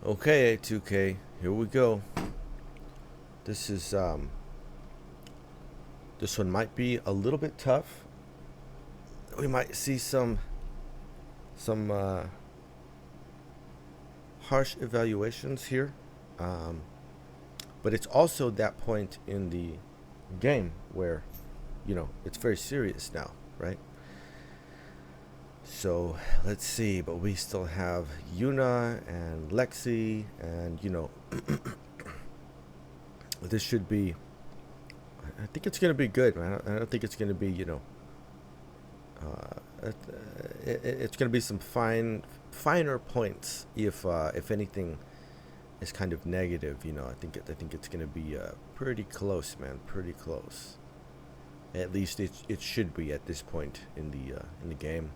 Okay, A2K, here we go. This is this one might be a little bit tough. We might see some harsh evaluations here, but it's also that point in the game where, you know, it's very serious now, right? So let's see, but we still have Yuna and Lexi, and you know, this should be, I think it's gonna be good, man. I don't think it's gonna be, you know, it's gonna be some finer points if anything is kind of negative, you know. I think it's gonna be pretty close, man, pretty close. At least it should be at this point in the game.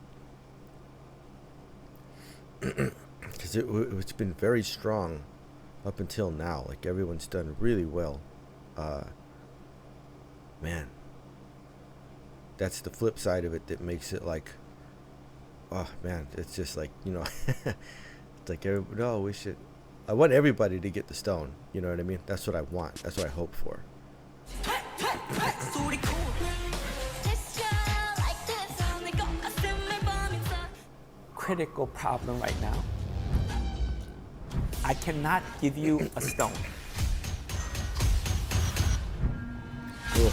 Because it's been very strong up until now. Like, everyone's done really well. Man, that's the flip side of it that makes it like, oh man, it's just like, you know, it's like, no, we should, I want everybody to get the stone, you know what I mean? That's what I want, that's what I hope for. Critical problem right now. I cannot give you a stone. Cool.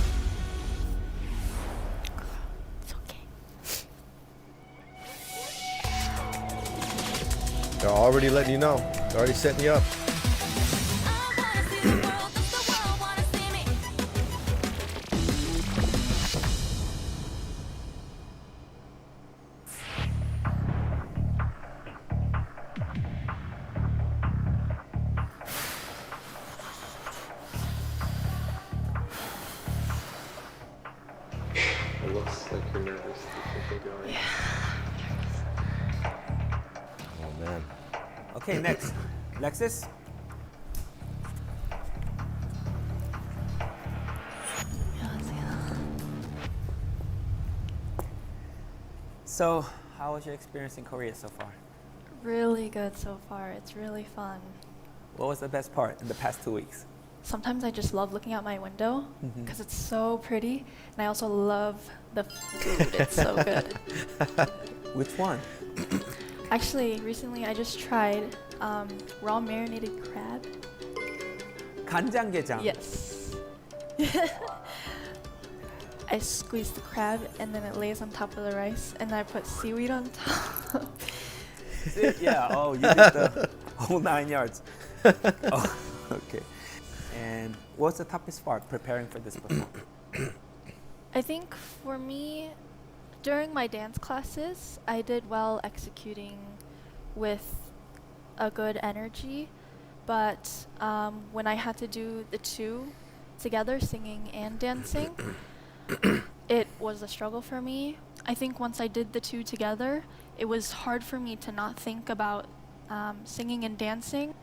It's okay. They're already letting you know. They're already setting you up. It looks like you're nervous. Yeah. Oh man. Okay, next. Lexus. 여보세요. So, how was your experience in Korea so far? Really good so far. It's really fun. What was the best part in the past 2 weeks? Sometimes I just love looking out my window because it's so pretty, and I also love the food. It's so good. Which one? Actually, recently I just tried raw marinated crab. 간장게장. Yes. I squeeze the crab and then it lays on top of the rice, and I put seaweed on top. Yeah, oh, you did the whole 9 yards. Oh, okay. And what's the toughest part preparing for this performance? I think for me, during my dance classes, I did well executing with a good energy, but when I had to do the two together, singing and dancing, it was a struggle for me. I think once I did the two together, it was hard for me to not think about singing and dancing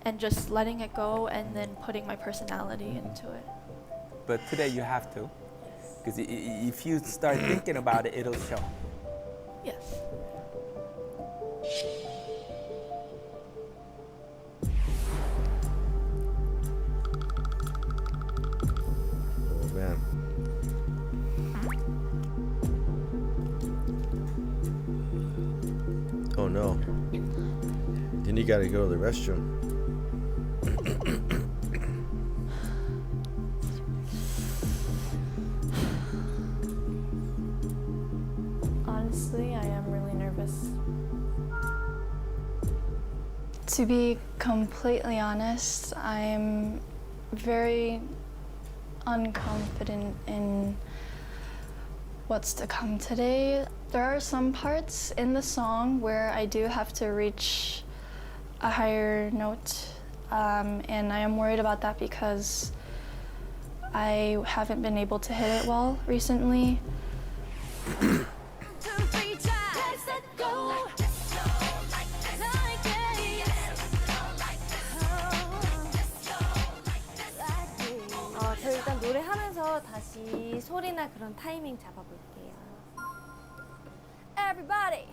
and just letting it go and then putting my personality into it. But today you have to. Because if you start thinking about it, it'll show. Yes. Oh man. Oh no. Then you gotta go to the restroom. Honestly, I am really nervous. To be completely honest, I'm very unconfident in what's to come today. There are some parts in the song where I do have to reach a higher note, and I am worried about that because I haven't been able to hit it well recently. 저 일단 노래하면서 다시 소리나 그런 타이밍 잡아볼게요. Everybody,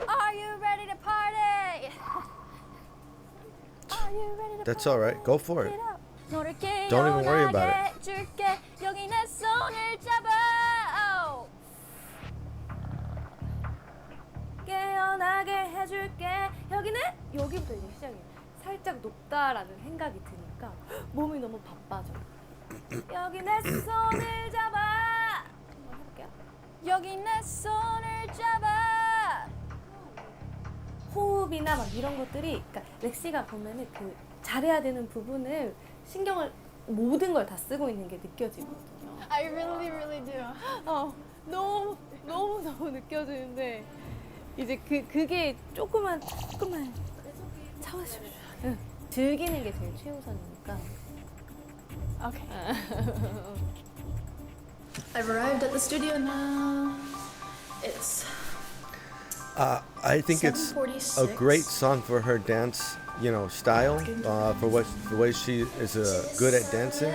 are you ready to party? ready to That's party? all right. Go for it. Get up. 너를 Don't even worry about 깨어나게 it. 해줄게. 여기 내 손을 잡아. Oh. 깨어나게 해줄게. 여기부터 이제 시작이에요. 살짝 높다라는 생각이 드니까 몸이 너무 바빠져. 여기 내 손을 잡아. 한번 해볼게요. 여기 내 손을 잡아. 호흡이나 막 이런 것들이, 그러니까 렉시가 보면은 그 잘해야 되는 부분을 신경을 모든 걸 다 쓰고 있는 게 느껴지거든요. I really do. 너무 느껴지는데 이제 그게 조금만 참으시면 즐기는 게 제일 최우선이니까. Okay. I've arrived at the studio now. It's I think it's a great song for her dance, style. For the way she is good at dancing.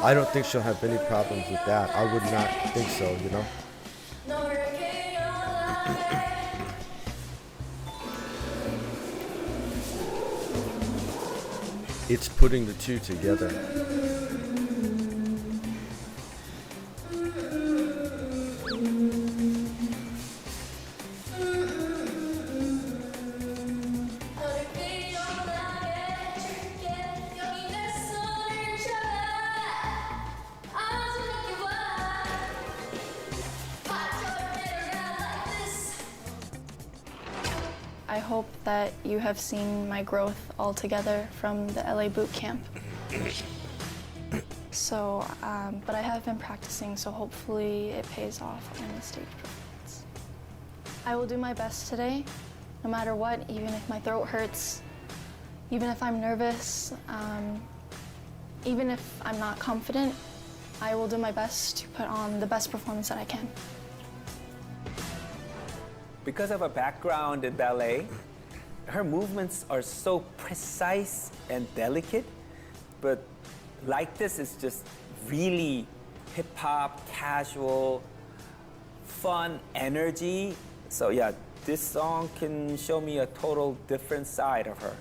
I don't think she'll have any problems with that. I would not think so, It's putting the two together. I hope that you have seen my growth altogether from the LA boot camp. So, but I have been practicing, so hopefully it pays off in the stage performance. I will do my best today, no matter what, even if my throat hurts, even if I'm nervous, even if I'm not confident, I will do my best to put on the best performance that I can. Because of her background in ballet, her movements are so precise and delicate, but like this is just really hip-hop, casual, fun energy. So yeah, this song can show me a total different side of her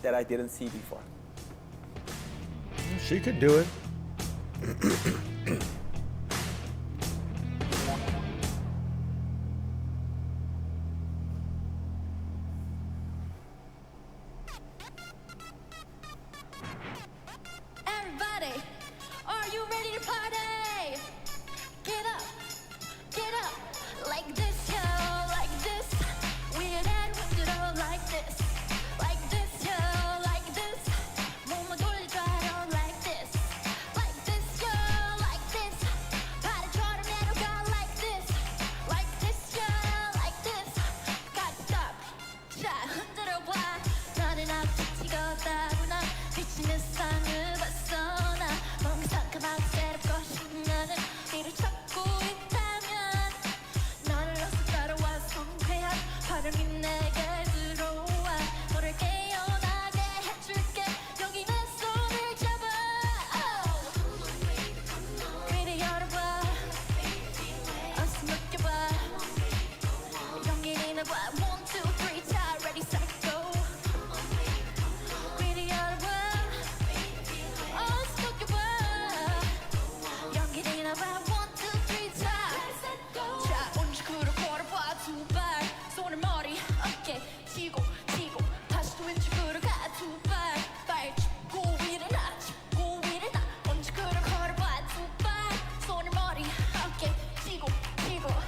that I didn't see before. She could do it. Everybody, are you ready to party? Get up, like this, yo, like this. We're that wind all like this, yo, like this. 몸을 돌려줘요, like this, yo, like this. 바람처럼 내려가, like this, yo, like this. Got stop, 자 흔들어봐. 너는 아직 찍었다구나. 비치는 세상을 벗어나. 뭔가 상큼하고 새롭고 신나는 일을 찾고 있다면 너를 어서 따라와. 성쾌한 화력이 내게 들어와. 너를 깨어나게 해줄게. 여기 내 손을 잡아. 귀를 열어봐. 어서 느껴봐. 용기를 내봐. 1, 2, 3 자 ready set go. 귀를 열어봐. 어서 느껴봐. 용기를 내봐. 1, 2, 3 자 오른쪽으로 걸어봐. 두 발 손을 머리 어깨 쥐고 다시 또 왼쪽으로 가. 두 발 짚고 일어나. 오른쪽으로 걸어봐. 두 발 손을 머리 어깨 쥐고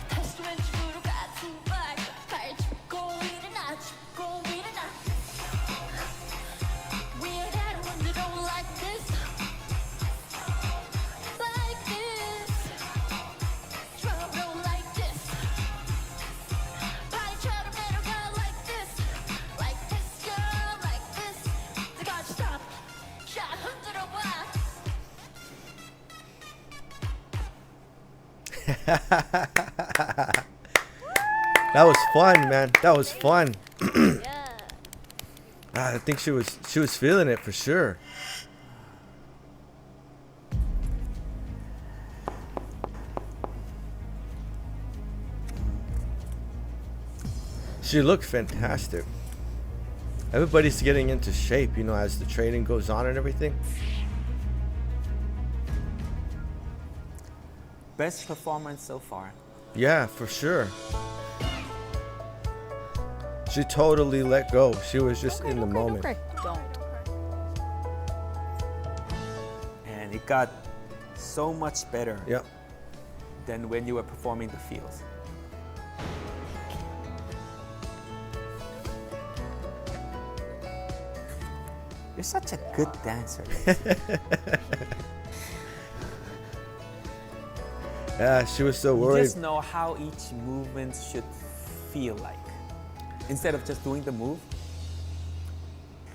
다시 또 왼쪽으로 가. 두 발 짚고 일어나. We're that one that don't like this. Trouble like this. 바위처럼 내려가 like this, girl, like this. 다 같이 stop. 자 흔들어봐. That was fun, man. That was fun. Yeah. I think she was feeling it for sure. She looked fantastic. Everybody's getting into shape, you know, as the training goes on and everything. Best performance so far. Yeah, for sure. She totally let go. She was just in the moment. Don't. And it got so much better Yep. than when you were performing the fields. You're such a good dancer. Yeah, she was so You worried. just know how each movement should feel like. Instead of just doing the move,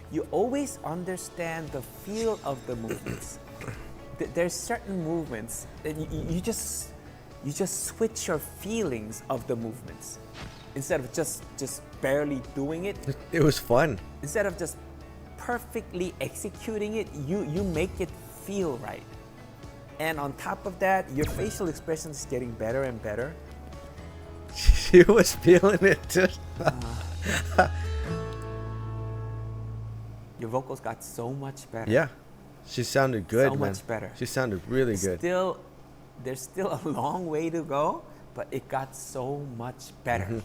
you always understand the feel of the movements. There's certain movements that you just switch your feelings of the movements. Instead of just barely doing it, It was fun. instead of just perfectly executing it, you make it feel right. And on top of that, your facial expression is getting better and better. She was feeling it too. Your vocals got so much better. Yeah. She sounded good, So man. much better. She sounded really good. There's still a long way to go, but it got so much better.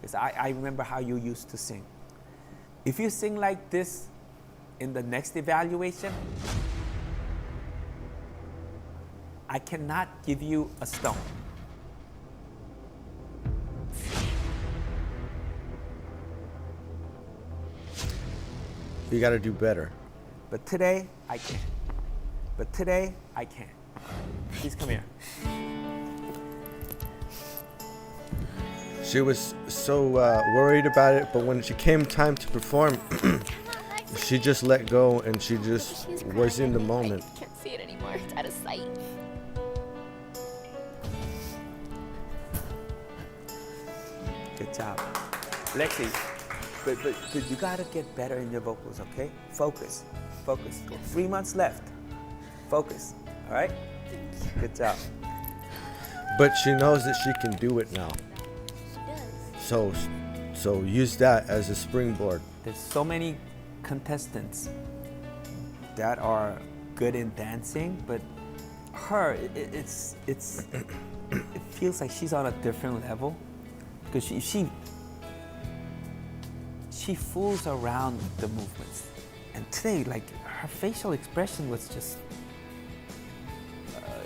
Because I remember how you used to sing. If you sing like this in the next evaluation, I cannot give you a stone. You gotta do better. But today, I can. But today, I can. Please come here. She was so worried about it, but when it came time to perform, she just let go and she just was in the moment. I can't see it anymore. It's out of sight. Good job. Lexi, but you gotta get better in your vocals, okay? Focus. 3 months left. Focus, all right? Good job. But she knows that she can do it now. She does. So use that as a springboard. There's so many contestants that are good in dancing, but her, it feels like she's on a different level because she fools around with the movements. And today, like, her facial expression was just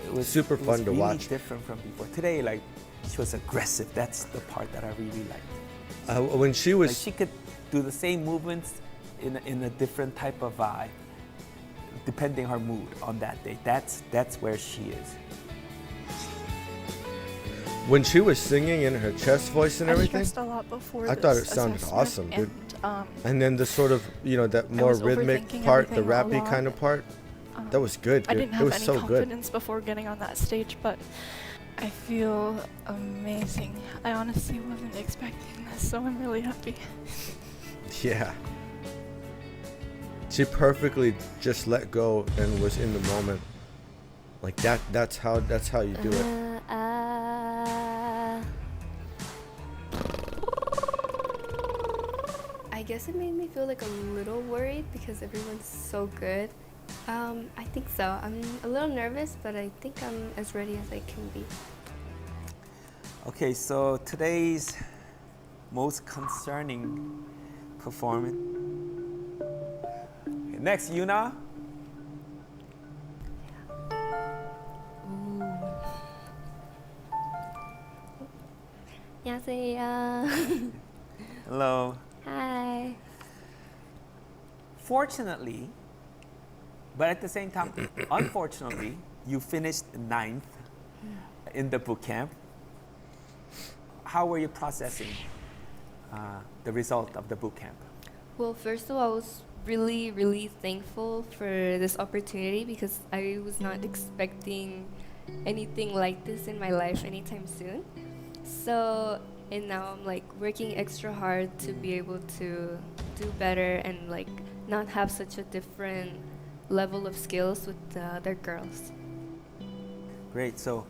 it was Super fun to really watch. different from before. Today, like, she was aggressive. That's the part that I really liked. When she was Like, she could do the same movements in a different type of vibe, depending her mood on that day. That's where she is. when she was singing in her chest voice and I everything, stressed a lot before I this thought it sounded assessment, awesome, dude. And, and then the sort of, you know, that more was rhythmic overthinking part, the everything a rappy lot. kind of part, that was good, I dude. didn't It have was any so good. confidence before getting on that stage, but I feel amazing. I honestly wasn't expecting this, so I'm really happy. Yeah. She perfectly just let go and was in the moment. Like that's how you do it. I guess it made me feel like a little worried because everyone's so good. I think so. I'm a little nervous, but I think I'm as ready as I can be. Okay, so today's most concerning performance. Okay, next, Yuna. 안녕하세요. Hello. Hi. Fortunately, but at the same time, unfortunately, you finished 9th in the boot camp. How were you processing the result of the boot camp? Well, first of all, I was really thankful for this opportunity because I was not expecting anything like this in my life anytime soon. So, and now I'm like working extra hard to be able to do better and like not have such a different level of skills with the other girls. Great. So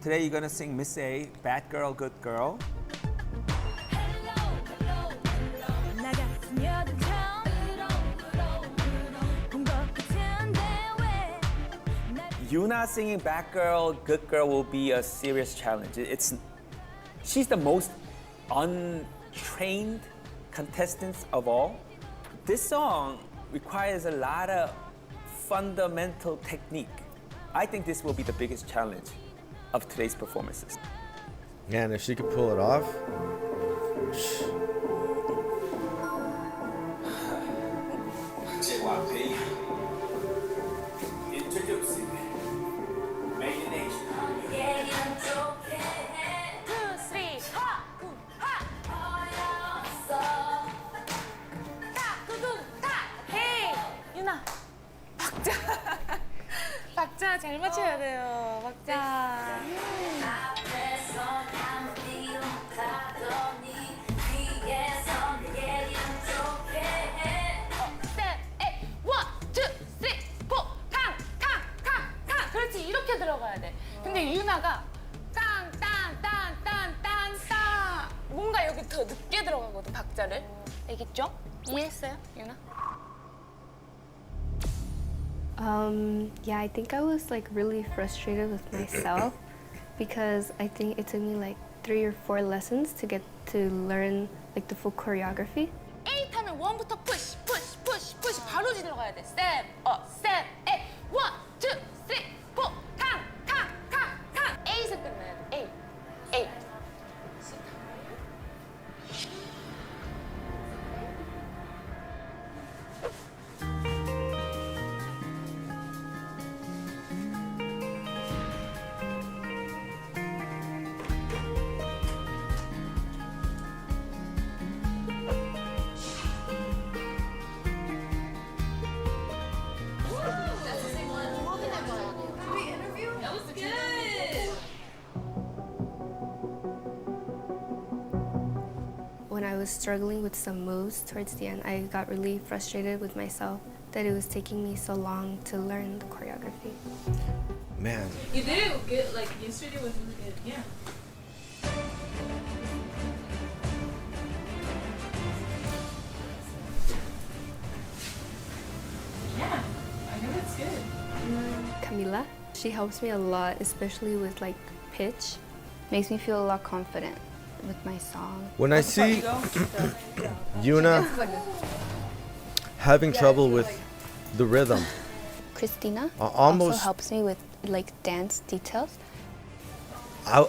today you're gonna sing Miss A, Bad Girl, Good Girl. 나 같은 여자 Yuna singing bad girl, good girl will be a serious challenge. She's the most untrained contestant of all. This song requires a lot of fundamental technique. I think this will be the biggest challenge of today's performances. Man, if she could pull it off. Introducing Maiden Nation. 유나 박자 박자 잘 맞춰야 돼요. 박자. 그렇지 이렇게 들어가야 돼. 근데 유나가 딴딴딴딴딴딴 뭔가 여기 더 늦게 들어가거든 박자를. 알겠죠? 이해했어요, 유나? Yeah, I think I was like really frustrated with myself because I think it took me like 3 or 4 lessons to get to learn like the full choreography. A 타면 1부터 푸시 바로 들어가야 돼. 스텝 업, 스텝 에 1, 2, 3, 4 탕 A에서 끝나야 돼. A When I was struggling with some moves towards the end, I got really frustrated with myself that it was taking me so long to learn the choreography. Man. You did good, like yesterday was really good, yeah. Yeah, I think that's good. Camila, she helps me a lot, especially with like pitch. Makes me feel a lot confident with my song. When I see Yuna having trouble with the rhythm, Christina also almost helps me with like dance details. I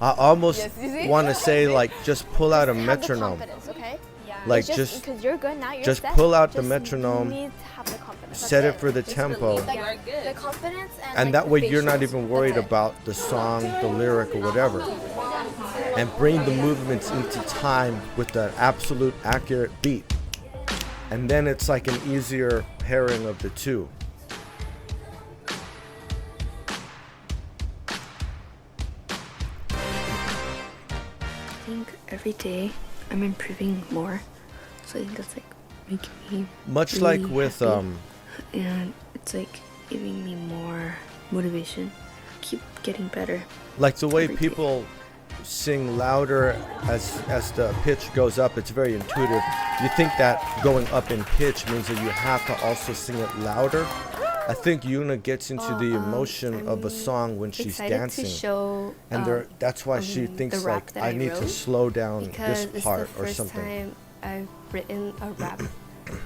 almost want to say like just pull out a metronome. Okay? Like It's just because you're good now. You're just set. pull out the Just metronome, need to have the confidence. set That's it for the tempo, Like the confidence and and like, that the way you're not facials. even worried That's it. about the song, the lyric, or whatever. And bring the movements into time with the absolute accurate beat. And then it's like an easier pairing of the two. I think every day I'm improving more, so I think that's like making me Much really like with happy. And it's like giving me more motivation. Keep getting better. like the way every day. people sing louder as the pitch goes up, it's very intuitive. You think that going up in pitch means that you have to also sing it louder. I think Yuna gets into the emotion of a song when she's Excited dancing. to show, And that's why she thinks the rap like that I I need to wrote, slow down because this it's part the or first something. time I've written a rap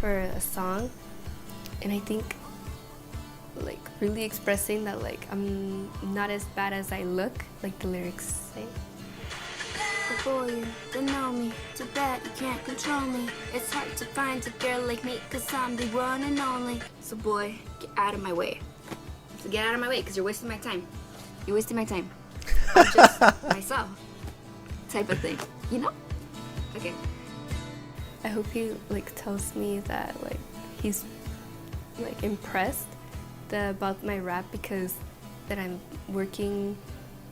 for a song, and I think like really expressing that like I'm not as bad as I look, like the lyrics say. Boy, you don't know me. Too bad you can't control me. It's hard to find a girl like me, cause I'm the one and only. So boy, get out of my way. So get out of my way, because you're wasting my time. You're wasting my time. I'm just myself. Type of thing. You know? Okay. I hope he like tells me that like he's like impressed about my rap, because that I'm working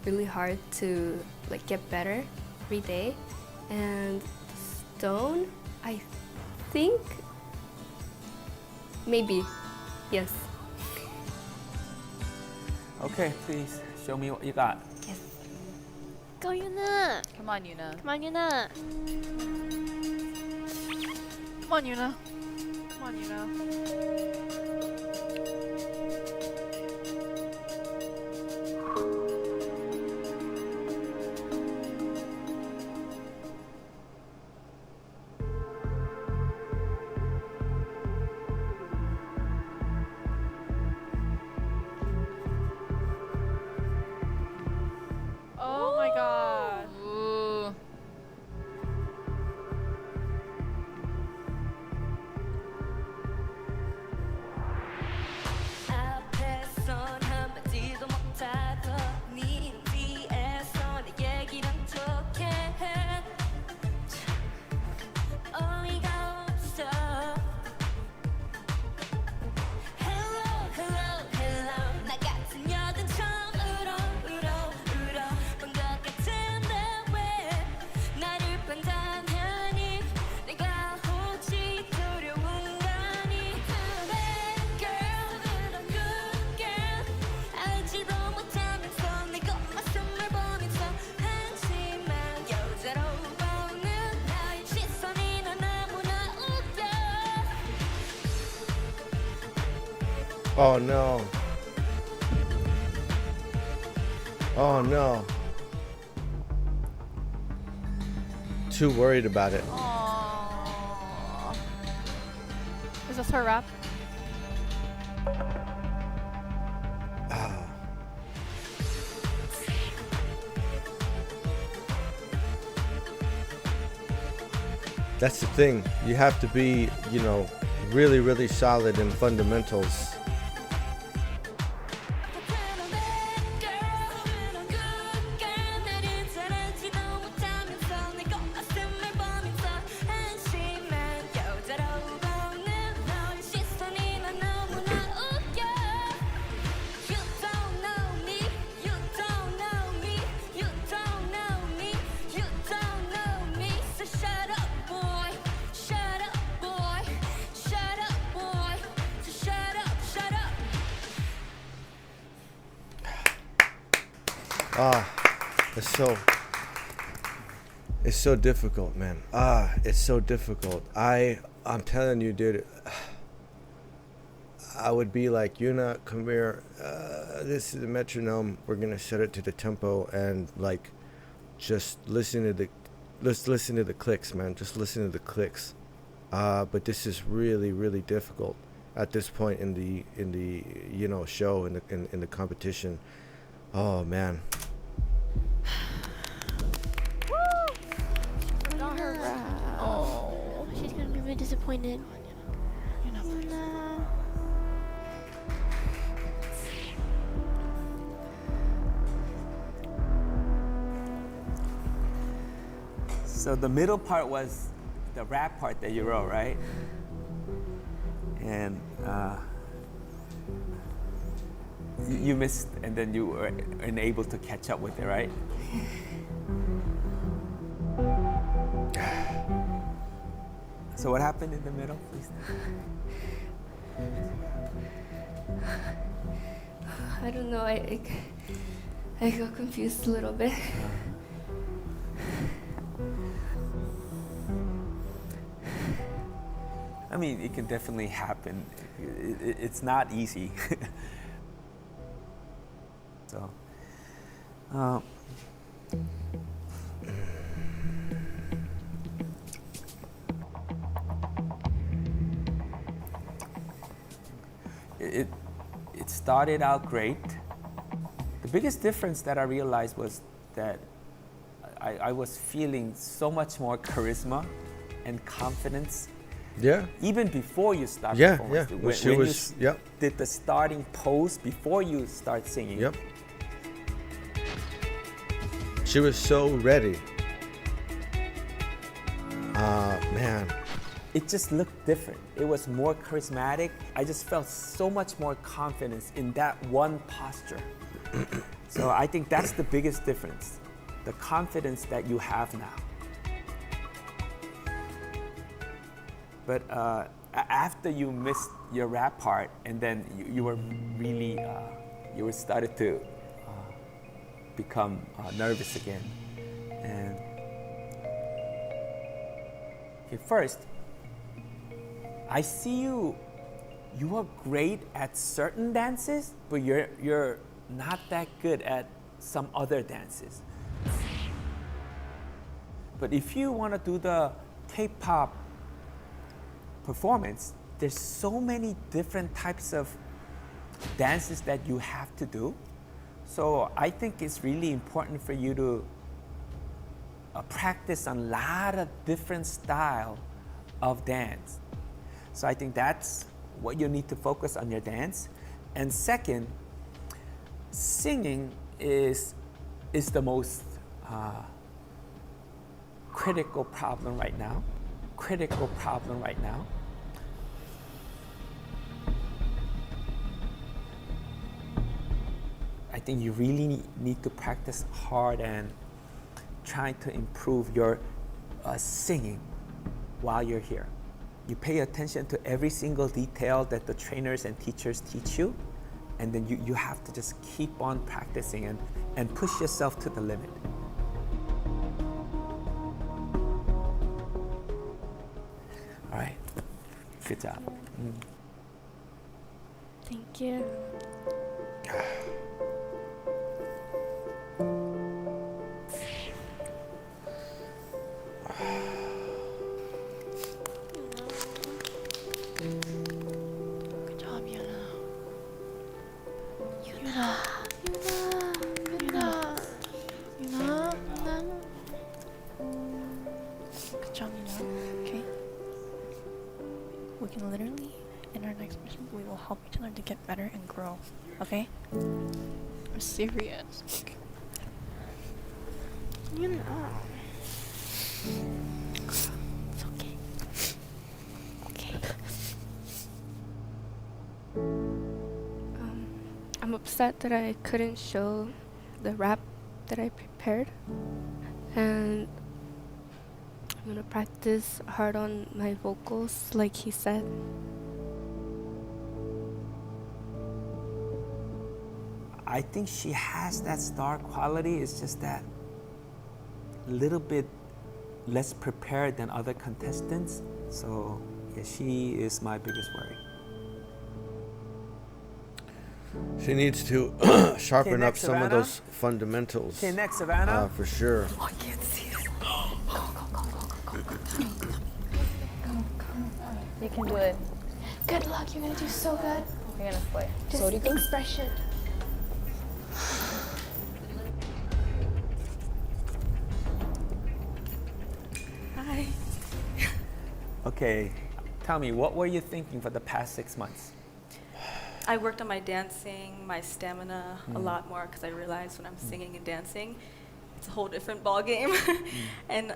really hard to like get better every day. And Stone, I think maybe yes. Okay, please show me what you got. Go Yuna. Come on, Yuna. Come on Yuna. Come on, Yuna. Come on, Yuna. Oh no. Oh no. Too worried about it. Aww. Is this her rap? That's the thing. You have to be, really, really solid in fundamentals. It's so difficult, man. It's so difficult. I'm telling you, dude, I would be like, Yuna, come here. This is the metronome. We're gonna set it to the tempo and just listen to the clicks, man. Just listen to the clicks. But this is really, really difficult at this point in the show, in the competition. Oh man. Oh, she's gonna be really disappointed. So the middle part was the rap part that you wrote, right? And you missed, and then you were unable to catch up with it, right? So what happened in the middle, please? I don't know. I got confused a little bit. I mean, it can definitely happen. It's not easy. So, it started out great. The biggest difference that I realized was that I was feeling so much more charisma and confidence. Yeah. Even before you start performance. Yeah. When you did the starting pose before you start singing. Yep. She was so ready. Man. It just looked different. It was more charismatic. I just felt so much more confidence in that one posture. So I think that's the biggest difference. The confidence that you have now. But after you missed your rap part, and then you were really, you were started to become nervous again. And okay, first, I see you are great at certain dances, but you're not that good at some other dances. But if you want to do the K-pop performance, there's so many different types of dances that you have to do. So I think it's really important for you to practice a lot of different style of dance. So I think that's what you need to focus on your dance. And second, singing is the most critical problem right now. I think you really need to practice hard and try to improve your singing while you're here. You pay attention to every single detail that the trainers and teachers teach you, and then you have to just keep on practicing and push yourself to the limit. All right, good job. Thank you. Good job, Yuna. Yuna. Good job, Yuna. Okay. We can literally, in our next mission, we will help each other to get better and grow. Okay? I'm serious. Yuna. It's okay. Okay. I'm upset that I couldn't show the rap that I prepared, and I'm gonna practice hard on my vocals like he said. I think she has that star quality. It's just that little bit less prepared than other contestants. So yeah, she is my biggest worry. She needs to sharpen Okay, up next, some of Savanna. those fundamentals. Okay, next, Savanna. For sure. Oh, I can't see it. You can do it. Good luck. You're gonna do so good. You're gonna play. Just expression. Hi. Okay, tell me, what were you thinking for the past 6 months? I worked on my dancing, my stamina a lot more because I realized when I'm singing and dancing, it's a whole different ball game. And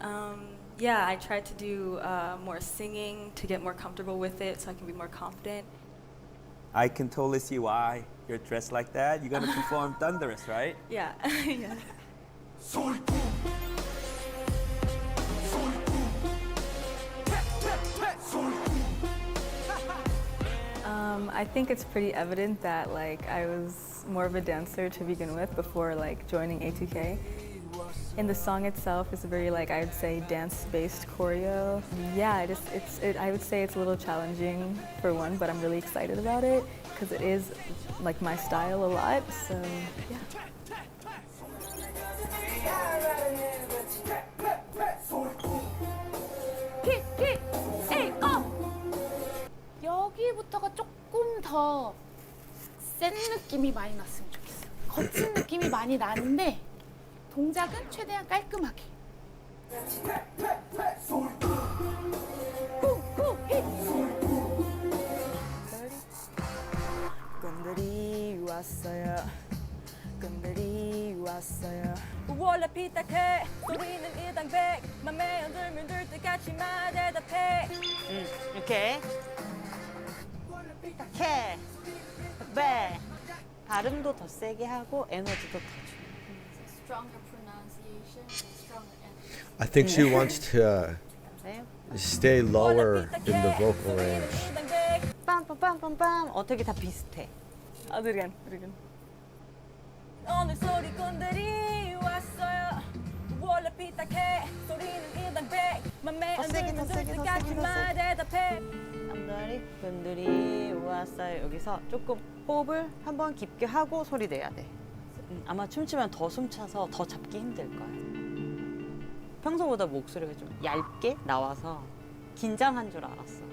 yeah, I tried to do more singing to get more comfortable with it so I can be more confident. I can totally see why you're dressed like that. You're gonna perform Thunderous, right? Yeah, yeah. I think it's pretty evident that like I was more of a dancer to begin with before like joining A2K. And the song itself is a very like I would say dance-based choreo. Yeah, I would say it's a little challenging for one, but I'm really excited about it because it is like my style a lot. So yeah. 여기부터가 조금 더 센 느낌이 많이 났으면 좋겠어요. 거친 느낌이 많이 나는데 동작은 최대한 깔끔하게. 꾼들이 왔어요. 꾼들이 왔어요. 원래 삐딱해 소리는 일당백 맘에 흔들면 들 때까지 말 대답해. 이렇게 캐, 배 발음도 더 세게 하고 에너지도 더 줘. Stronger pronunciation and stronger energy. I think she wants to stay lower in the vocal range. 빰빰빰빰빰 어떻게 다 비슷해. 어디간. 오늘 소리꾼들이 왔어요. 원래 삐딱해 소리는 일당백 맘에 흔들면 들 때까지 말 대답해. 분들이 왔어요. 여기서 조금 호흡을 한번 깊게 하고 소리 내야 돼. 아마 춤추면 더 숨차서 더 잡기 힘들 거야. 평소보다 목소리가 좀 얇게 나와서 긴장한 줄 알았어.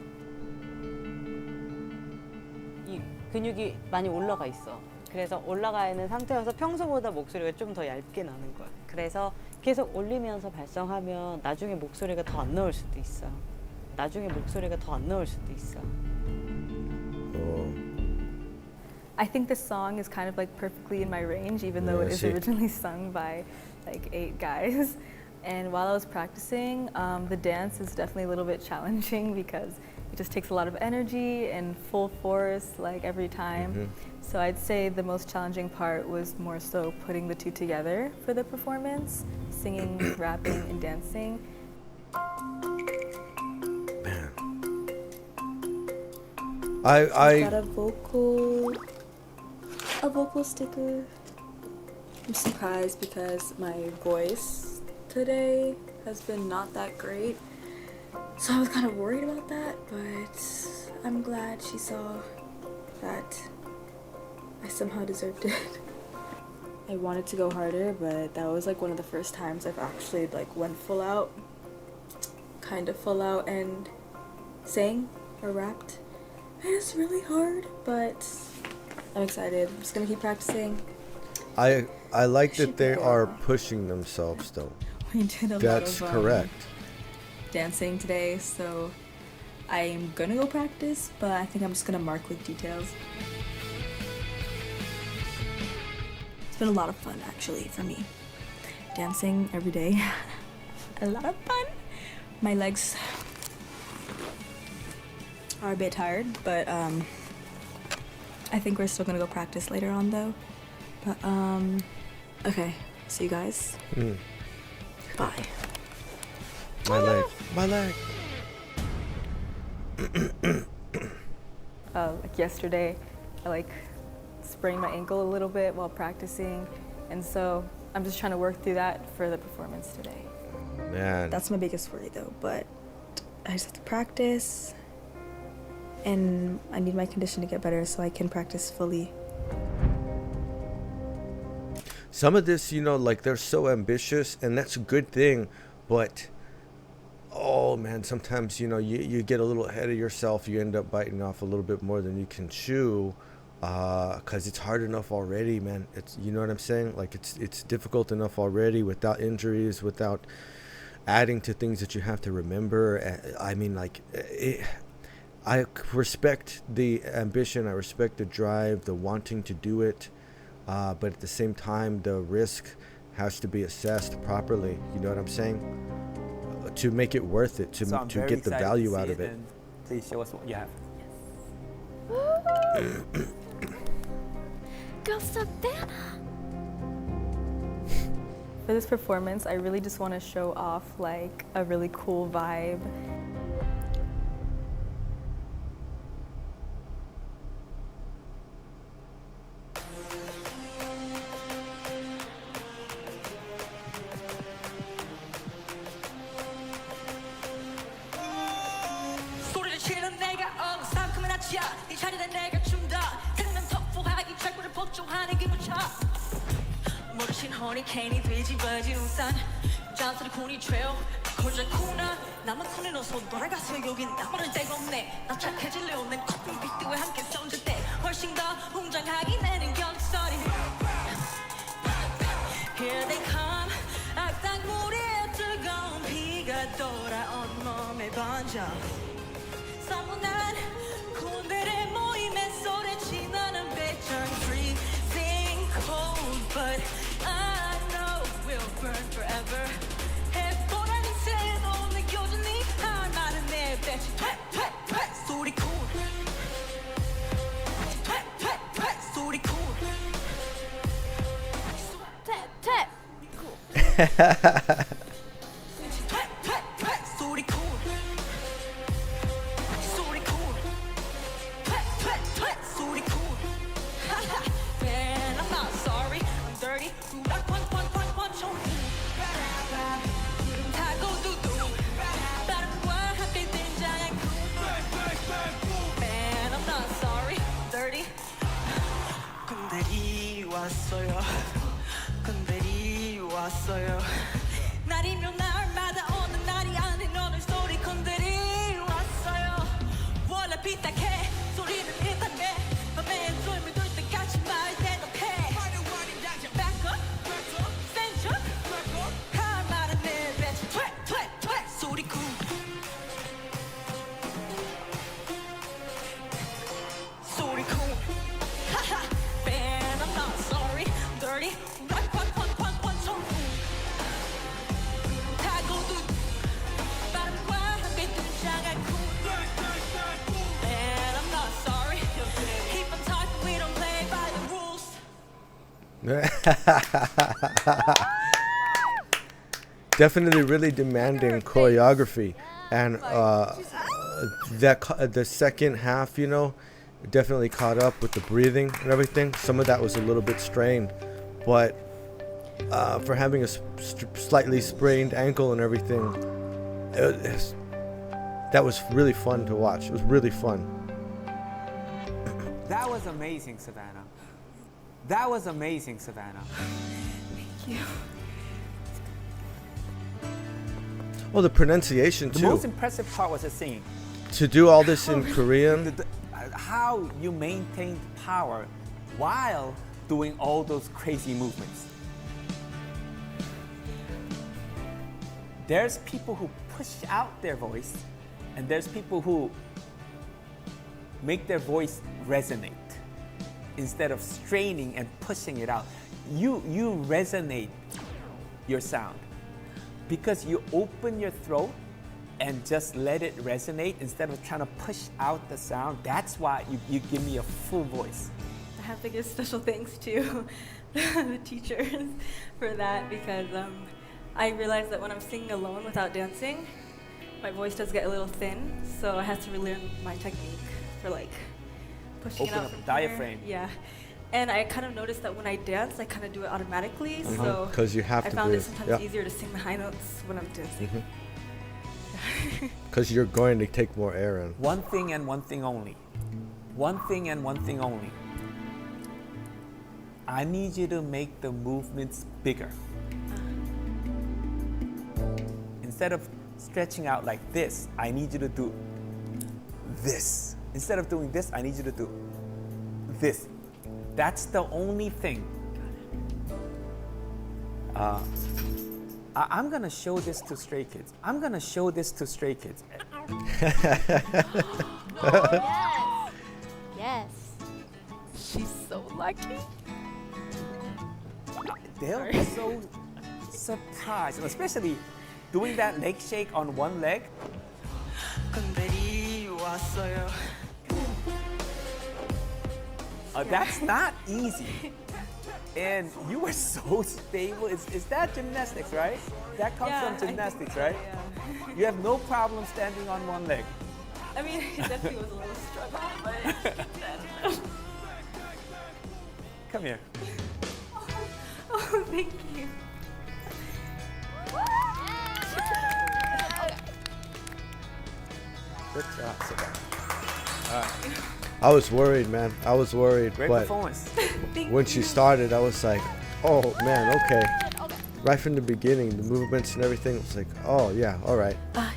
이 근육이 많이 올라가 있어. 그래서 올라가 있는 상태여서 평소보다 목소리가 좀 더 얇게 나는 거야. 그래서 계속 올리면서 발성하면 나중에 목소리가 더 안 나올 수도 있어. I think this song is kind of like perfectly in my range, even though it is originally sung by like 8 guys. And while I was practicing, the dance is definitely a little bit challenging because it just takes a lot of energy and full force like every time. So I'd say the most challenging part was more so putting the two together for the performance, singing, rapping, and dancing. I got a vocal sticker. I'm surprised because my voice today has been not that great. So I was kind of worried about that, but I'm glad she saw that I somehow deserved it. I wanted to go harder, but that was like one of the first times I've actually like went full out, kind of full out, and sang or rapped. And it's really hard, but I'm excited. I'm just gonna keep practicing. I like that they are pushing themselves though. We did a That's lot of correct. dancing today, so I'm gonna go practice, but I think I'm just gonna mark with details. It's been a lot of fun actually for me. Dancing every day. A lot of fun. My legs are a bit tired, but I think we're still gonna go practice later on though. But okay, see you guys. Bye. My leg. My leg. Like yesterday, I sprained my ankle a little bit while practicing, and so I'm just trying to work through that for the performance today. Man. That's my biggest worry though, but I just have to practice, and I need my condition to get better so I can practice fully. Some of this, they're so ambitious, and that's a good thing, but oh man, sometimes you get a little ahead of yourself. You end up biting off a little bit more than you can chew, because it's hard enough already, man. It's, you know what I'm saying? Like it's difficult enough already without injuries, without adding to things that you have to remember. I mean, I respect the ambition, I respect the drive, the wanting to do it, but at the same time, the risk has to be assessed properly. You know what I'm saying? To make it worth it, to get the value out of it. Please show us what you have. Girl Savannah. For this performance, I really just want to show off a really cool vibe. 허리케인이 뒤집어진 우산 잔소리 콘이 트레일 고작구나 나만 손에 넣어서 돌아가서 여긴 나만은 데가 없네 나 착해질래 낸 커피 빗대와 함께 손질 때 훨씬 더 웅장하게 내는 경설이 Here they come 악당물에 뜨거운 비가 돌아온 몸에 번져 서문한 군대의 모임에 소리치 나는 배짱 freezing cold but I know we'll burn forever 해보라는 새도 느껴지니 할 말은 내 배치 퇴퇴퇴 소리 cool 퇴퇴퇴 소리 cool 퇴퇴 cool 왔어요. 건들이 왔어요. 날이면 날마다 오는 날이 아닌 오늘 소리 건들이 왔어요. 원래 삐딱해 소리는 이상해 맘에 소음이 돌 때까지 말 대답해. Back up, stand up, 할 말은 내 배치 퇴퇴퇴 소리 쿵. 소리 쿵. 하하. Definitely really demanding choreography, and the second half, definitely caught up with the breathing and everything. Some of that was a little bit strained, but for having a slightly sprained ankle and everything, that was really fun to watch. It was really fun. That was amazing, Savannah. That was amazing, Savannah. Thank you. Oh, the pronunciation The too. most impressive part was the singing. To do all this in Korean. How you maintained power while doing all those crazy movements. There's people who push out their voice, and there's people who make their voice resonate instead of straining and pushing it out. You resonate your sound because you open your throat and just let it resonate instead of trying to push out the sound. That's why you give me a full voice. I have to give special thanks to the teachers for that because I realized that when I'm singing alone without dancing, my voice does get a little thin, so I had to relearn my technique for like pushing Open it out up from the diaphragm. here. Yeah. And I kind of noticed that when I dance, I kind of do it automatically, so 'Cause you have I to found breathe. it sometimes Yeah. easier to sing the high notes when I'm dancing. Because you're going to take more air in. One thing and one thing only. One thing and one thing only. I need you to make the movements bigger. Instead of stretching out like this, I need you to do this. Instead of doing this, I need you to do this. That's the only thing. I'm gonna show this to stray kids. I'm gonna show this to stray kids. Yes. Yes. She's so lucky. They'll be so surprised, and especially doing that leg shake on one leg. That's not easy. And you were so stable. Is that gymnastics, right? That comes from gymnastics, right? Yeah. You have no problem standing on one leg. I mean, it definitely was a little struggle, but I don't know. Come here. Oh, thank you. Good job, Savannah. I was worried, man. I was worried. Great but performance. when she started, I was like, oh, man, okay. Right from the beginning, the movements and everything, was like, oh, yeah, all right.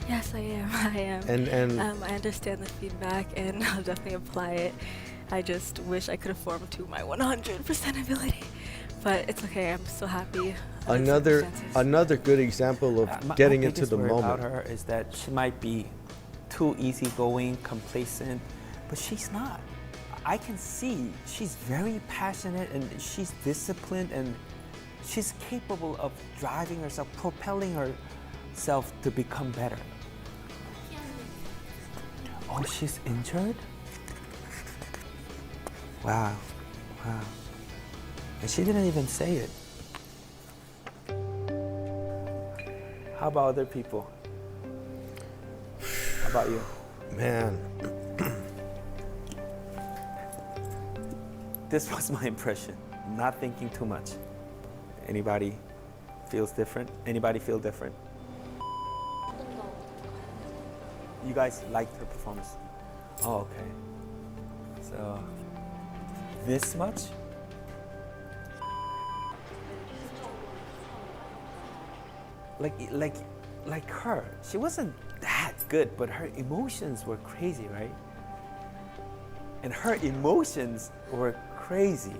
Yes, I am. I am. And I understand the feedback, and I'll definitely apply it. I just wish I could have formed to my 100% ability, but it's okay. I'm so happy. another good example of getting my into biggest the worry moment. about her is that she might be too easygoing, complacent, but she's not. I can see she's very passionate and she's disciplined and she's capable of driving herself, propelling herself to become better. Oh, she's injured? Wow, wow. And she didn't even say it. How about other people? How about you? Man, This was my impression, not thinking too much. Anybody feels different? Anybody feel different? You guys liked her performance? Oh, okay. So, this much? Like her, she wasn't that good, but her emotions were crazy, right? And her emotions were crazy.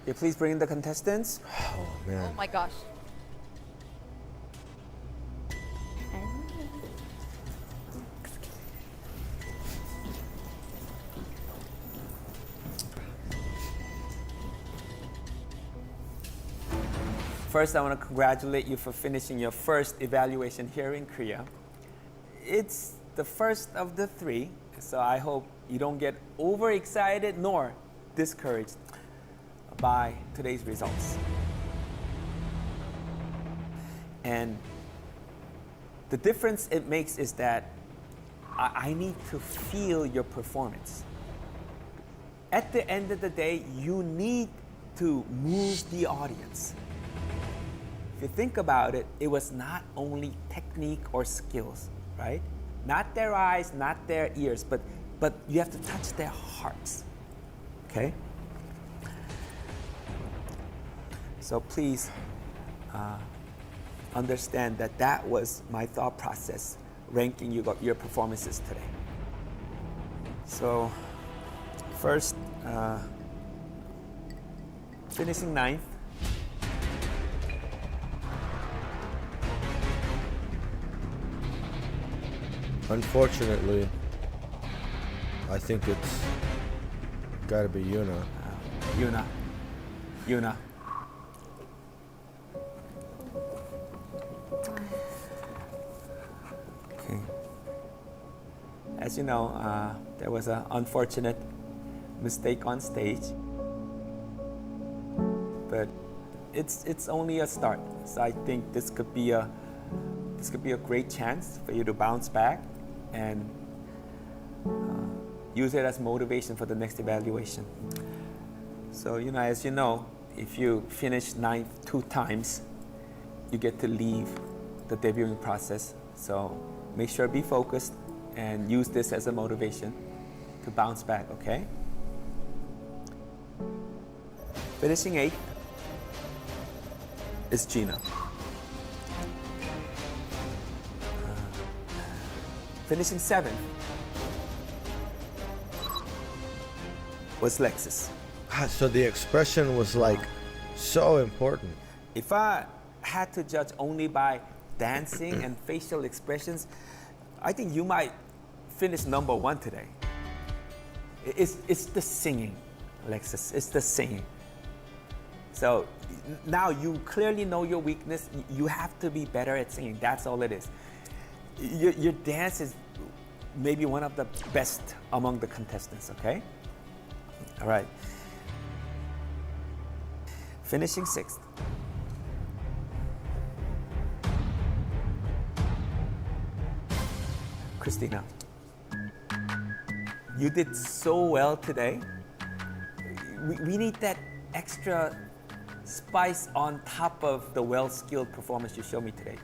Yeah, please bring in the contestants. oh, man. Oh my gosh. First, I want to congratulate you for finishing your first evaluation here in Korea. It's the first of the 3, so I hope you don't get overexcited nor discouraged by today's results. And the difference it makes is that I need to feel your performance. At the end of the day, you need to move the audience. If you think about it, it was not only technique or skills, right? Not their eyes, not their ears, but but you have to touch their hearts, okay? So please understand that that was my thought process, ranking your performances today. So first, finishing 9th. Unfortunately, I think it's gotta be Yuna. Yuna. Okay. As you know, there was an unfortunate mistake on stage, but it's only a start. So I think this could be a great chance for you to bounce back and use it as motivation for the next evaluation. So, as you know, if you finish 9th 2 times, you get to leave the debuting process. So make sure to be focused and use this as a motivation to bounce back, okay? Finishing 8th is Gina. Finishing 7th was Lexus. So the expression was like so important. If I had to judge only by dancing and facial expressions, I think you might finish number 1 today. It's the singing, Lexus. It's the singing. So now you clearly know your weakness. You have to be better at singing. That's all it is. Your dance is maybe one of the best among the contestants, okay? All right. Finishing 6th. Christina, you did so well today. We need that extra spice on top of the well-skilled performance you showed me today.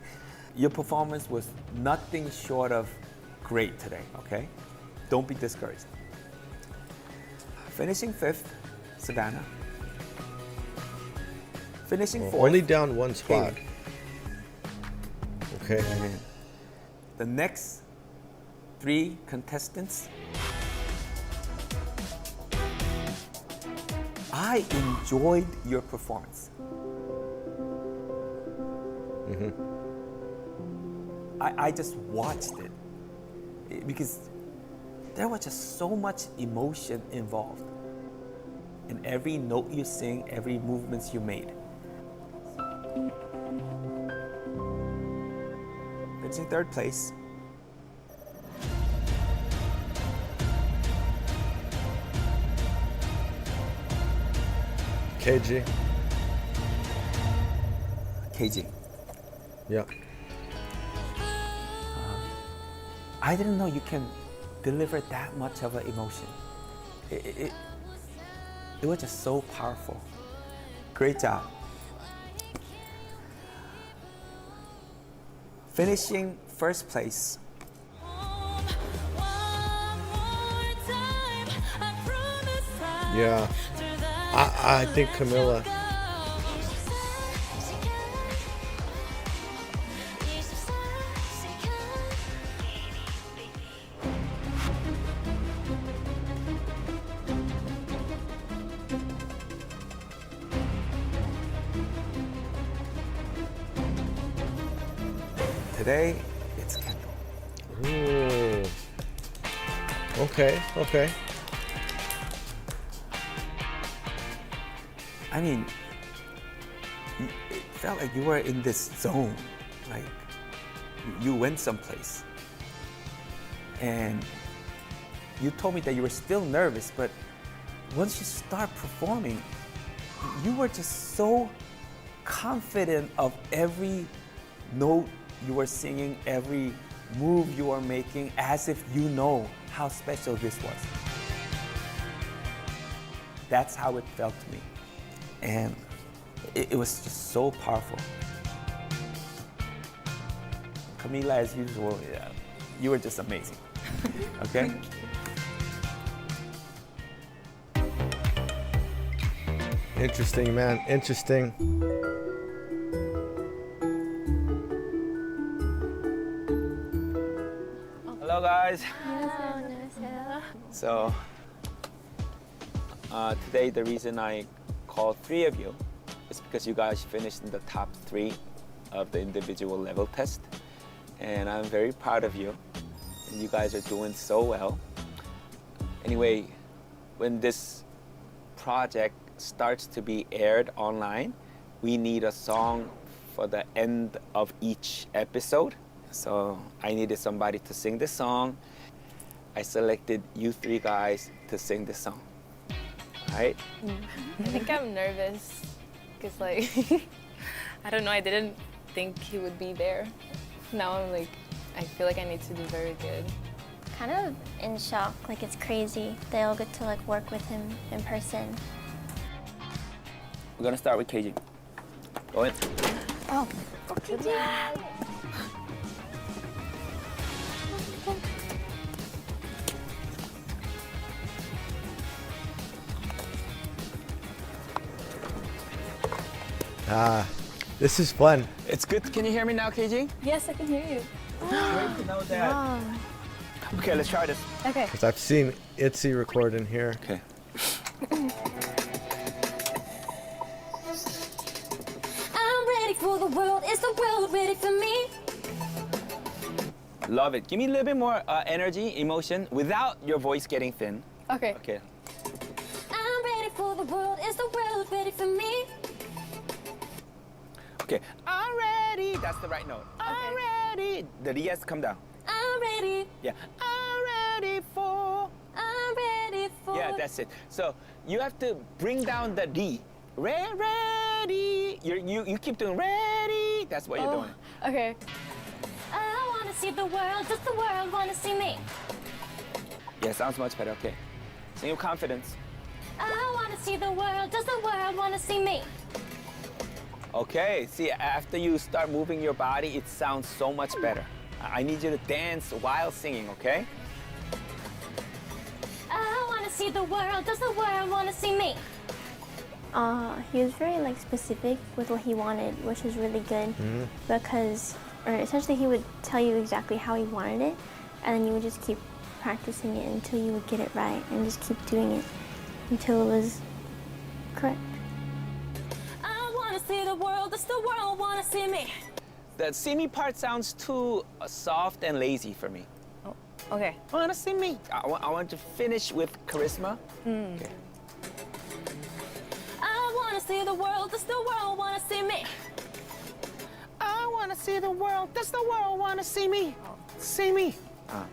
Your performance was nothing short of great today, okay? Don't be discouraged. Finishing 5th, Savannah. Finishing 4th. Only down 1 spot. Okay. And the next 3 contestants, I enjoyed your performance. I just watched it because there was just so much emotion involved in every note you sing, every movements you made. Finishing 3rd place. KG. Yeah. I didn't know you can deliver that much of an emotion. It was just so powerful. Great job. Finishing 1st place. Yeah. I think Camilla. Today, it's Kendall. Ooh. Okay. I mean, it felt like you were in this zone, like you went someplace. And you told me that you were still nervous, but once you start performing, you were just so confident of every note you were singing, every move you were making, as if you know how special this was. That's how it felt to me. And it was just so powerful. Camila, as usual, you were just amazing. Okay? Interesting, man. Interesting. Hello, guys. So, today the reason I called 3 of you is because you guys finished in the top 3 of the individual level test. And I'm very proud of you. And you guys are doing so well. Anyway, when this project starts to be aired online, we need a song for the end of each episode. So I needed somebody to sing this song. I selected you 3 guys to sing this song. All right? I think I'm nervous because, like, I don't know, I didn't think he would be there. Now I'm like, I feel like I need to do very good. Kind of in shock, like it's crazy. They all get to like work with him in person. We're gonna start with KG. Go in. Oh, okay. This is fun. It's good. Can you hear me now, KG? Yes, I can hear you. Great to know that. Wow. Okay, let's try this. Okay. Because I've seen Itzy record in here. Okay. I'm ready for the world. Is the world ready for me? Love it. Give me a little bit more energy, emotion, without your voice getting thin. Okay. Okay. I'm ready for the world. Is the world ready for me? Okay. I'm ready. That's the right note. I'm ready. The D has to come down. I'm ready. Yeah. I'm ready for. I'm ready for. Yeah, that's it. So you have to bring down the D. Ready. You keep doing ready. That's what you're doing. Okay. I wanna see the world. Does the world wanna see me? Yeah, sounds much better. Okay. Sing with confidence. I wanna see the world. Does the world wanna see me? Okay. See, after you start moving your body, it sounds so much better. I need you to dance while singing, okay? I wanna see the world. Does the world wanna see me? He was very like specific with what he wanted, which was really good because, or essentially he would tell you exactly how he wanted it, and then you would just keep practicing it until you would get it right, and just keep doing it until it was correct. I wanna see the world. Does the world wanna see me? The see me part sounds too soft and lazy for me. Oh, okay. Wanna see me? I want to finish with charisma. Okay. I wanna see the world. Does the world wanna see me? I wanna see the world. Does the world wanna see me? See me. A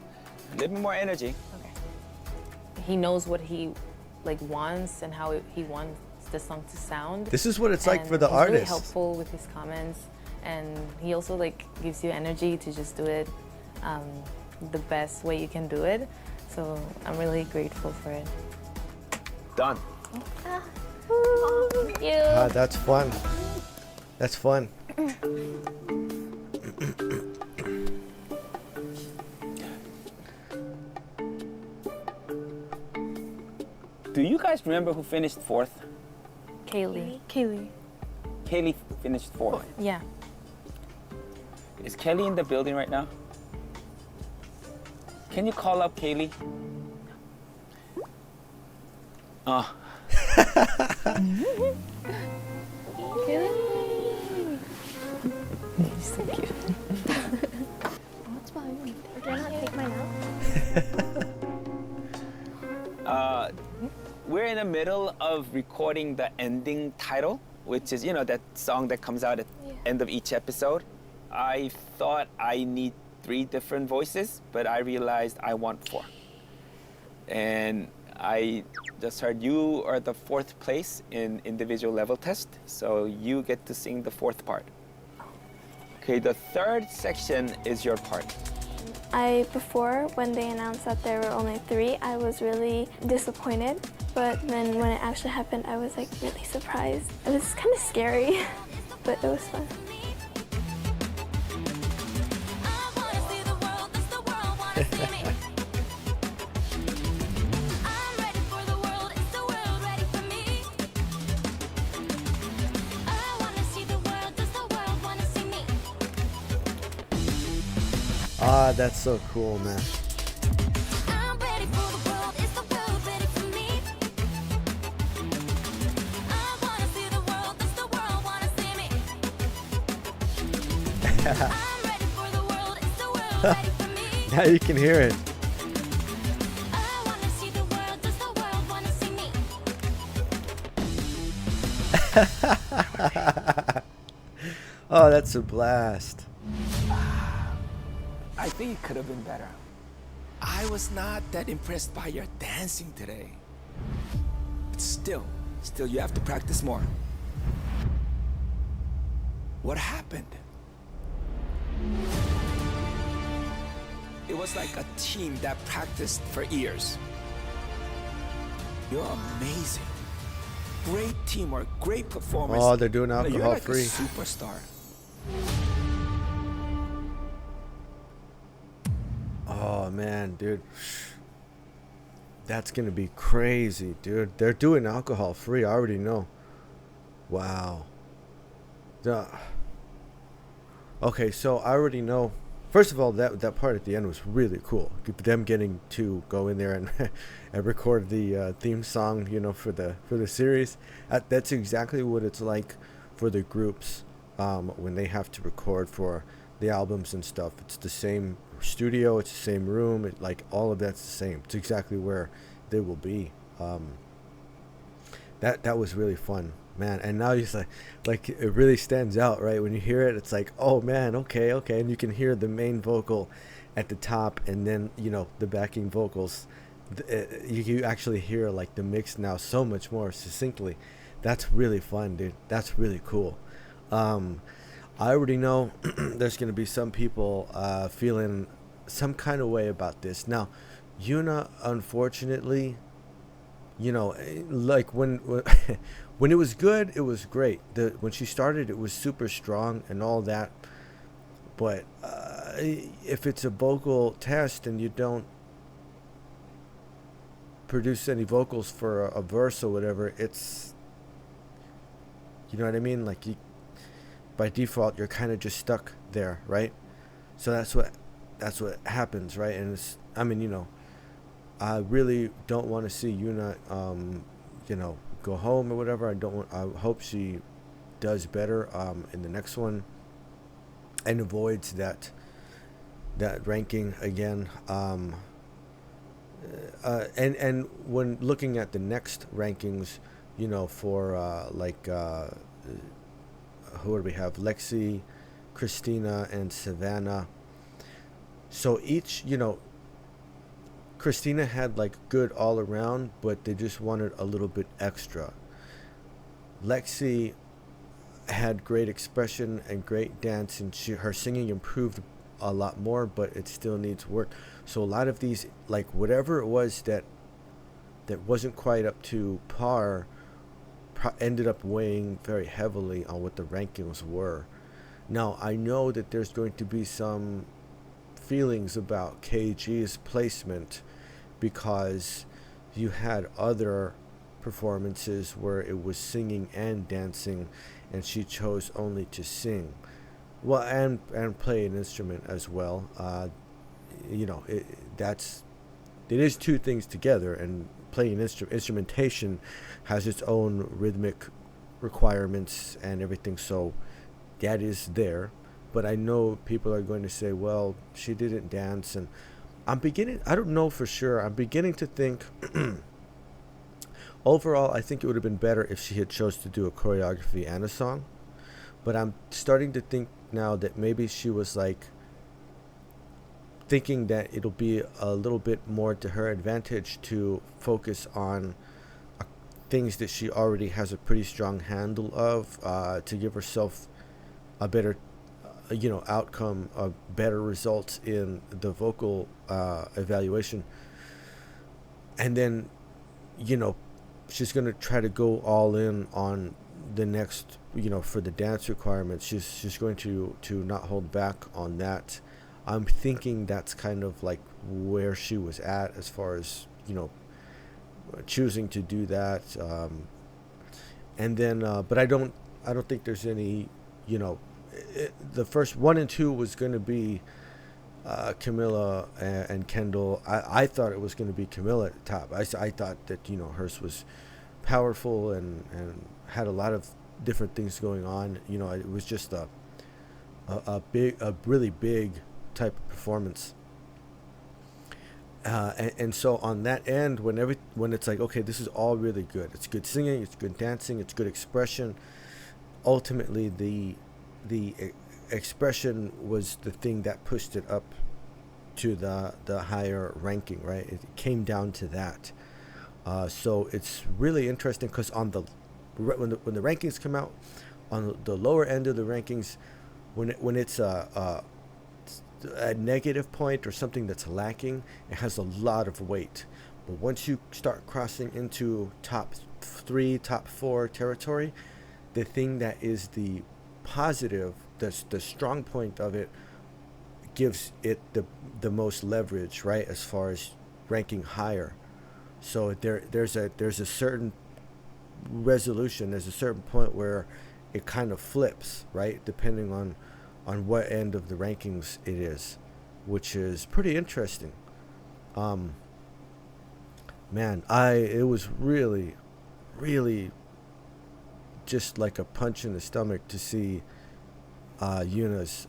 little bit more energy. Okay. He knows what he like wants and how he wants the song to sound. This is what it's like And for the he's artist. really helpful with his comments, and he also like gives you energy to just do it the best way you can do it. So I'm really grateful for it. Done. Thank you. That's fun. That's fun. Do you guys remember who finished 4th? Kaylee. Kaylee finished 4th. Yeah. Is Kelly in the building right now? Can you call up Kaylee? Oh. He's so cute. What's behind me? Did I not take mine out? We're in the middle of recording the ending title, which is, you know, that song that comes out at the end of each episode. I thought I need 3 different voices, but I realized I want 4. And I just heard you are the 4th place in individual level test, so you get to sing the 4th part. Okay, the 3rd section is your part. Before, when they announced that there were only 3, I was really disappointed. But then when it actually happened, I was like really surprised. It was kind of scary, but it was fun. Ah, that's so cool, man. I'm ready for the world. Is the world ready for me? I wanna see the world. Does the world wanna see me? I'm ready for the world. Is the world ready for me? Now you can hear it. I wanna see the world. Does the world wanna see me? Oh, that's a blast. I think it could have been better. I was not that impressed by your dancing today. But still, you have to practice more. What happened? It was like a team that practiced for years. You're amazing. Great teamwork, great performance. Oh, they're doing You're alcohol like free. a superstar. Oh man, dude. That's gonna be crazy, dude. They're doing alcohol free, I already know. Wow. Okay, so I already know. First of all, that part at the end was really cool. Them getting to go in there and and record the theme song, you know, for the series. That's exactly what it's like for the groups when they have to record for the albums and stuff. It's the same studio, it's the same room, like all of that's the same. It's exactly where they will be. That was really fun, man. And now it's like it really stands out, right? When you hear it, it's like, oh man, okay, and you can hear the main vocal at the top, and then, you know, the backing vocals. You actually hear like the mix now so much more succinctly. That's really fun, dude. That's really cool. I already know there's going to be some people feeling some kind of way about this. Now, Yuna, unfortunately, you know, like when when it was good, it was great. When she started, it was super strong and all that. But if it's a vocal test and you don't produce any vocals for a verse or whatever, it's, you know what I mean? Like by default, you're kind of just stuck there, right? So that's what happens, right? And it's, I mean, you know, I really don't want to see Yuna, you know, go home or whatever. I hope she does better in the next one and avoids that ranking again. And when looking at the next rankings, you know, for who do we have? Lexi, Christina, and Savanna. So each, you know, Christina had like good all around, but they just wanted a little bit extra. Lexi had great expression and great dance, and her singing improved a lot more, but it still needs work. So a lot of these, like whatever it was that wasn't quite up to par, ended up weighing very heavily on what the rankings were. Now I know that there's going to be some feelings about KG's placement because you had other performances where it was singing and dancing, and she chose only to sing, well, and play an instrument as well. You know, it is two things together, and playing instrumentation has its own rhythmic requirements and everything, so that is there. But I know people are going to say, well, she didn't dance, and I don't know for sure, I'm beginning to think overall I think it would have been better if she had chose to do a choreography and a song. But I'm starting to think now that maybe she was like thinking that it'll be a little bit more to her advantage to focus on things that she already has a pretty strong handle of, to give herself a better you know, outcome, better results in the vocal evaluation. And then, you know, she's going to try to go all in on the next, you know, for the dance requirements. She's going to not hold back on that. I'm thinking that's kind of like where she was at as far as, you know, choosing to do that. And then, but I don't think there's any, you know, the first 1 and 2 was going to be Camilla and Kendall. I thought it was going to be Camilla at the top. I thought that, you know, hers was powerful and had a lot of different things going on. You know, it was just a really big type of performance. And so on that end, when it's like, okay, this is all really good. It's good singing, it's good dancing, it's good expression. Ultimately, the expression was the thing that pushed it up to the higher ranking, right? It came down to that. So it's really interesting because when the rankings come out, on the lower end of the rankings, when it's a negative point or something that's lacking, it has a lot of weight. But once you start crossing into top 3, top 4 territory, the thing that is the positive, the strong point of it, gives it the most leverage, right, as far as ranking higher. So there's a certain resolution, there's a certain point where it kind of flips, right, depending on what end of the rankings it is, which is pretty interesting. Man, it was really, really just like a punch in the stomach to see Yuna's,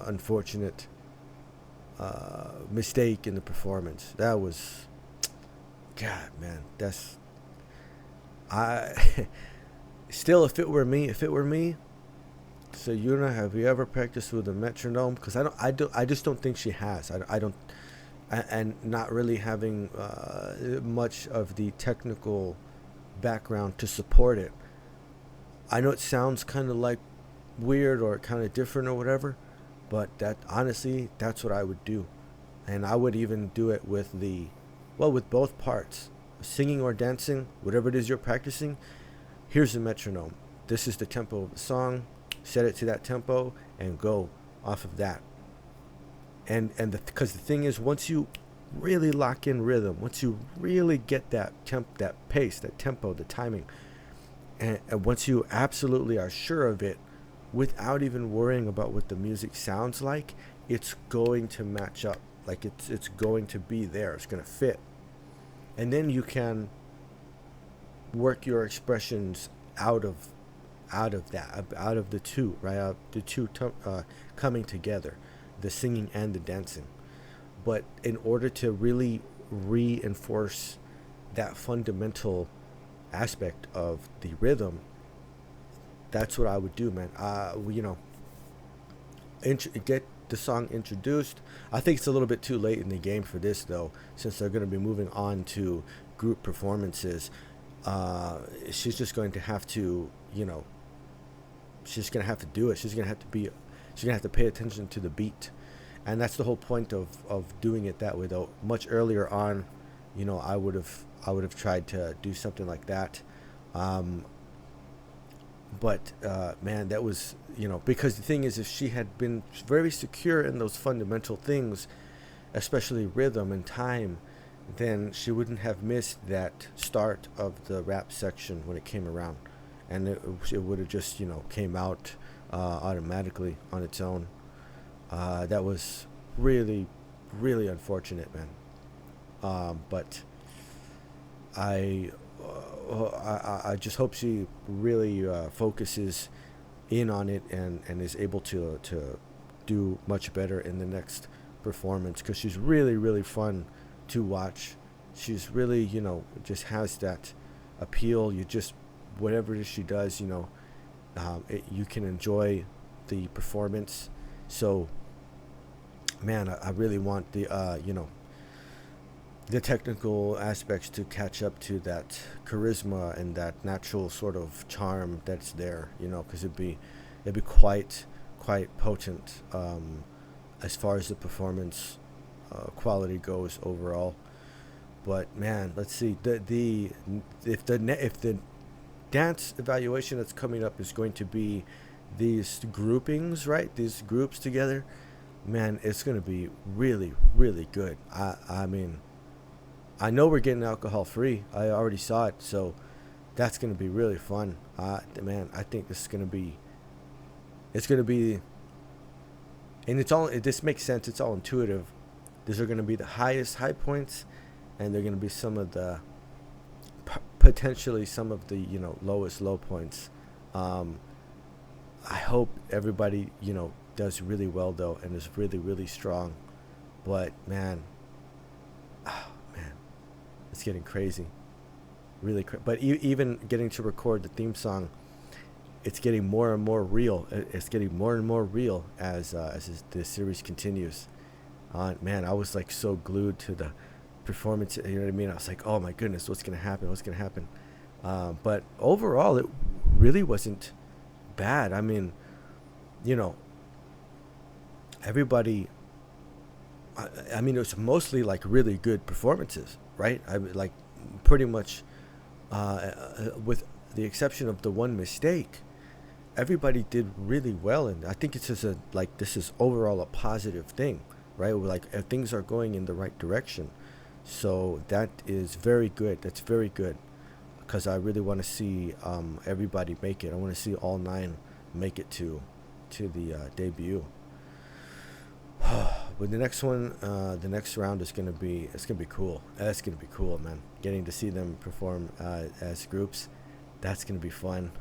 unfortunate mistake in the performance. That was, God, man, still, if it were me, so Yuna, have you ever practiced with a metronome? Because I just don't think she has. I don't, and not really having much of the technical background to support it. I know it sounds kind of like weird or kind of different or whatever, but honestly, that's what I would do. And I would even do it with with both parts, singing or dancing, whatever it is you're practicing. Here's the metronome. This is the tempo of the song. Set it to that tempo and go off of that. Because the thing is, once you really lock in rhythm, once you really get that pace, that tempo, the timing, and once you absolutely are sure of it, without even worrying about what the music sounds like, it's going to match up. Like it's going to be there. It's going to fit. And then you can work your expressions out of the two, right? The two coming together, the singing and the dancing. But in order to really reinforce that fundamental aspect of the rhythm, that's what I would do, man. Get the song introduced. I think it's a little bit too late in the game for this, though, since they're going to be moving on to group performances. She's just going to have to, she's going to have to do it. She's going to have to pay attention to the beat. And that's the whole point of doing it that way, though. Much earlier on, I would have tried to do something like that. But man, that was, because the thing is, if she had been very secure in those fundamental things, especially rhythm and time, then she wouldn't have missed that start of the rap section when it came around. And it would have just, came out automatically on its own. That was really, really unfortunate, man. But I just hope she really focuses in on it and is able to do much better in the next performance, because she's really, really fun to watch. She's really, just has that appeal. Whatever it is she does, you can enjoy the performance. So, man, I really want the technical aspects to catch up to that charisma and that natural sort of charm that's there, because it'd be quite potent as far as the performance quality goes overall. But man, let's see, if the dance evaluation that's coming up is going to be these groupings, right? These groups together, man, it's going to be really, really good. I mean, I know we're getting alcohol free. I already saw it, so that's going to be really fun. Man, I think this is going to be, it's going to be and this makes sense. It's all intuitive. These are going to be the highest high points, and they're going to be some of the potentially some of the lowest low points. I hope everybody does really well though, and is really strong. But man, it's getting crazy, really. But even getting to record the theme song, it's getting more and more real. It's getting more and more real as the series continues. Man, I was like so glued to the performance. You know what I mean? I was like, oh my goodness, what's gonna happen? What's gonna happen? But overall, it really wasn't bad. I mean, everybody. I mean, it was mostly like really good performances, right? I like pretty much, with the exception of the one mistake, everybody did really well, and I think it's just this is overall a positive thing, right? Like things are going in the right direction, so that is very good. That's very good, because I really want to see everybody make it. I want to see all 9 make it to the debut. But the next one, the next round is gonna be cool. That's gonna be cool, man. Getting to see them perform as groups, that's gonna be fun.